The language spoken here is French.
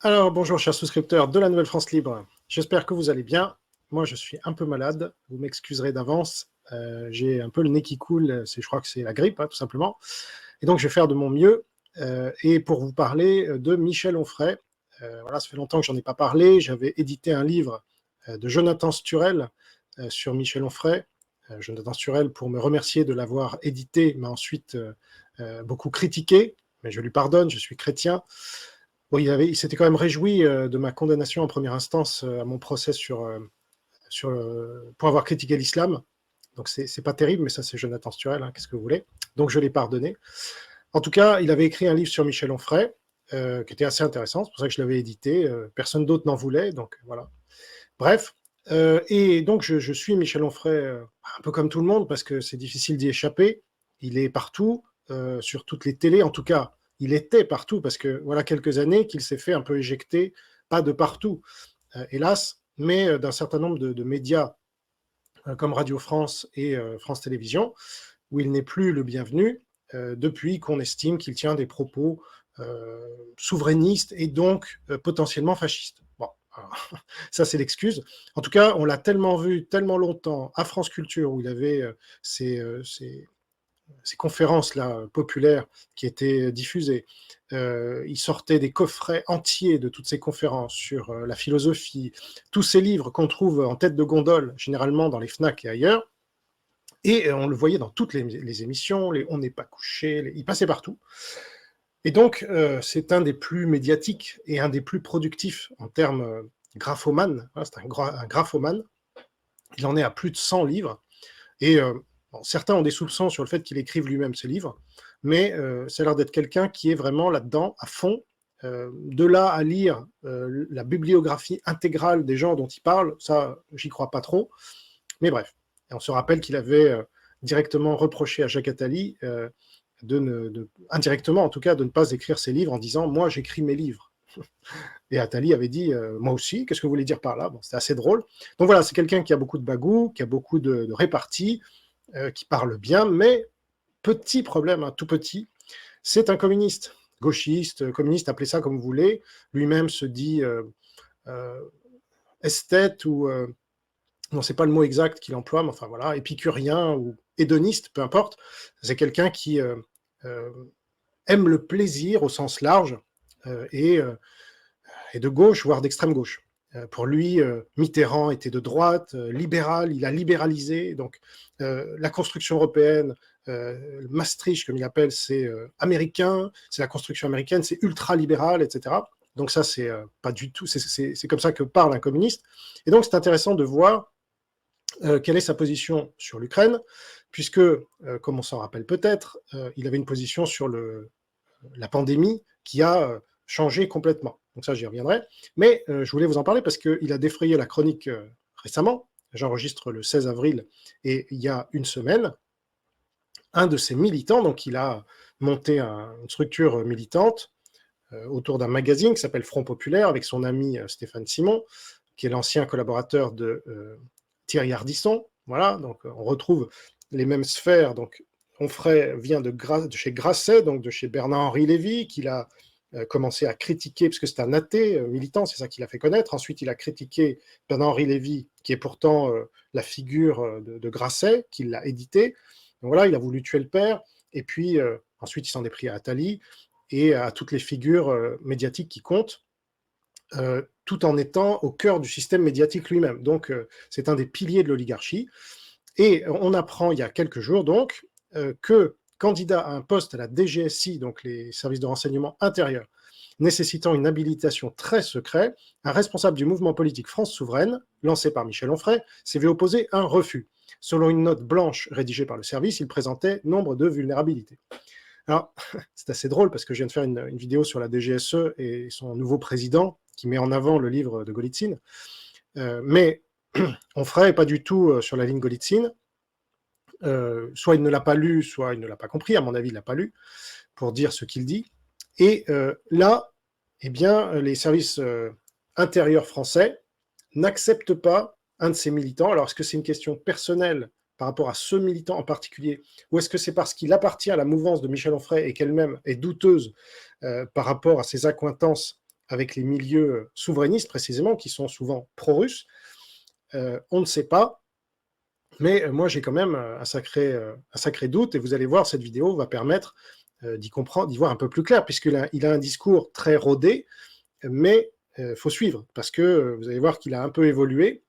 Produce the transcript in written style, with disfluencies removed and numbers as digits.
Alors, bonjour chers souscripteurs de la Nouvelle France Libre, j'espère que vous allez bien. Moi, je suis un peu malade, vous m'excuserez d'avance. J'ai un peu le nez qui coule, je crois que c'est la grippe, hein, tout simplement. Et donc, je vais faire de mon mieux. Et pour vous parler de Michel Onfray, voilà, ça fait longtemps que j'en ai pas parlé. J'avais édité un livre de Jonathan Sturel sur Michel Onfray. Jonathan Sturel, pour me remercier de l'avoir édité, m'a ensuite beaucoup critiqué, mais je lui pardonne, je suis chrétien. Bon, il s'était quand même réjoui de ma condamnation en première instance à mon procès pour avoir critiqué l'islam. Donc c'est pas terrible, mais ça c'est Jonathan Sturel, hein, qu'est-ce que vous voulez. Donc je l'ai pardonné. En tout cas, il avait écrit un livre sur Michel Onfray, qui était assez intéressant, c'est pour ça que je l'avais édité. Personne d'autre n'en voulait, donc voilà. Bref, et donc je suis Michel Onfray un peu comme tout le monde, parce que c'est difficile d'y échapper. Il est partout, sur toutes les télés, en tout cas, il était partout, parce que voilà quelques années qu'il s'est fait un peu éjecter, pas de partout, hélas, mais d'un certain nombre de médias comme Radio France et France Télévisions, où il n'est plus le bienvenu, depuis qu'on estime qu'il tient des propos souverainistes et donc potentiellement fascistes. Bon, alors, ça c'est l'excuse. En tout cas, on l'a tellement vu, tellement longtemps à France Culture, où il avait ces conférences-là populaires qui étaient diffusées. Il sortait des coffrets entiers de toutes ces conférences sur la philosophie, tous ces livres qu'on trouve en tête de gondole, généralement dans les FNAC et ailleurs. Et on le voyait dans toutes les émissions, On n'est pas couché, il passait partout. Et donc, c'est un des plus médiatiques et un des plus productifs en termes graphomane. Hein, c'est un graphomane. Il en est à plus de 100 livres. Et bon, certains ont des soupçons sur le fait qu'il écrive lui-même ses livres, mais ça a l'air d'être quelqu'un qui est vraiment là-dedans, à fond. De là à lire la bibliographie intégrale des gens dont il parle, ça, j'y crois pas trop. Mais bref, et on se rappelle qu'il avait directement reproché à Jacques Attali, indirectement en tout cas, de ne pas écrire ses livres en disant « moi j'écris mes livres ». Et Attali avait dit moi aussi, qu'est-ce que vous voulez dire par là? Bon, c'était assez drôle. Donc voilà, c'est quelqu'un qui a beaucoup de bagou, qui a beaucoup de réparties, qui parle bien, mais petit problème, hein, tout petit, c'est un communiste, gauchiste, communiste, appelez ça comme vous voulez. Lui-même se dit euh, esthète ou non, c'est pas le mot exact qu'il emploie, mais enfin voilà, épicurien ou hédoniste, peu importe. C'est quelqu'un qui euh, aime le plaisir au sens large et de gauche, voire d'extrême gauche. Pour lui, Mitterrand était de droite, libéral, il a libéralisé. Donc, la construction européenne, Maastricht, comme il appelle, c'est américain, c'est la construction américaine, c'est ultra-libéral, etc. Donc ça, c'est pas du tout, c'est comme ça que parle un communiste. Et donc, c'est intéressant de voir quelle est sa position sur l'Ukraine, puisque, comme on s'en rappelle peut-être, il avait une position sur la pandémie qui a changé complètement. Donc ça, j'y reviendrai. Mais je voulais vous en parler parce qu'il a défrayé la chronique récemment. J'enregistre le 16 avril et il y a une semaine, un de ses militants, donc il a monté une structure militante autour d'un magazine qui s'appelle Front Populaire avec son ami Stéphane Simon, qui est l'ancien collaborateur de Thierry Ardisson. Voilà, donc on retrouve les mêmes sphères. Donc Onfray vient de chez Grasset, donc de chez Bernard-Henri Lévy, qu'il a commencé à critiquer, parce que c'est un athée militant, c'est ça qu'il a fait connaître. Ensuite, il a critiqué Bernard-Henri Lévy, qui est pourtant la figure de Grasset, qui l'a édité. Donc voilà, il a voulu tuer le père, et puis ensuite il s'en est pris à Attali et à toutes les figures médiatiques qui comptent, tout en étant au cœur du système médiatique lui-même. Donc c'est un des piliers de l'oligarchie. Et on apprend il y a quelques jours donc que candidat à un poste à la DGSI, donc les services de renseignement intérieur, nécessitant une habilitation très secrète, un responsable du mouvement politique France Souveraine, lancé par Michel Onfray, s'est vu opposer un refus. Selon une note blanche rédigée par le service, il présentait nombre de vulnérabilités. Alors, c'est assez drôle parce que je viens de faire une vidéo sur la DGSE et son nouveau président qui met en avant le livre de Golitsyn. Mais Onfray n'est pas du tout sur la ligne Golitsyn. Soit il ne l'a pas lu, soit il ne l'a pas compris. À mon avis, il ne l'a pas lu pour dire ce qu'il dit. Et là, eh bien, les services intérieurs français n'acceptent pas un de ces militants. Alors, est-ce que c'est une question personnelle par rapport à ce militant en particulier, ou est-ce que c'est parce qu'il appartient à la mouvance de Michel Onfray et qu'elle-même est douteuse par rapport à ses accointances avec les milieux souverainistes précisément, qui sont souvent pro-russes. On ne sait pas, mais moi j'ai quand même un sacré doute, et vous allez voir, cette vidéo va permettre d'y comprendre, d'y voir un peu plus clair, puisqu'il a un discours très rodé, mais faut suivre, parce que vous allez voir qu'il a un peu évolué,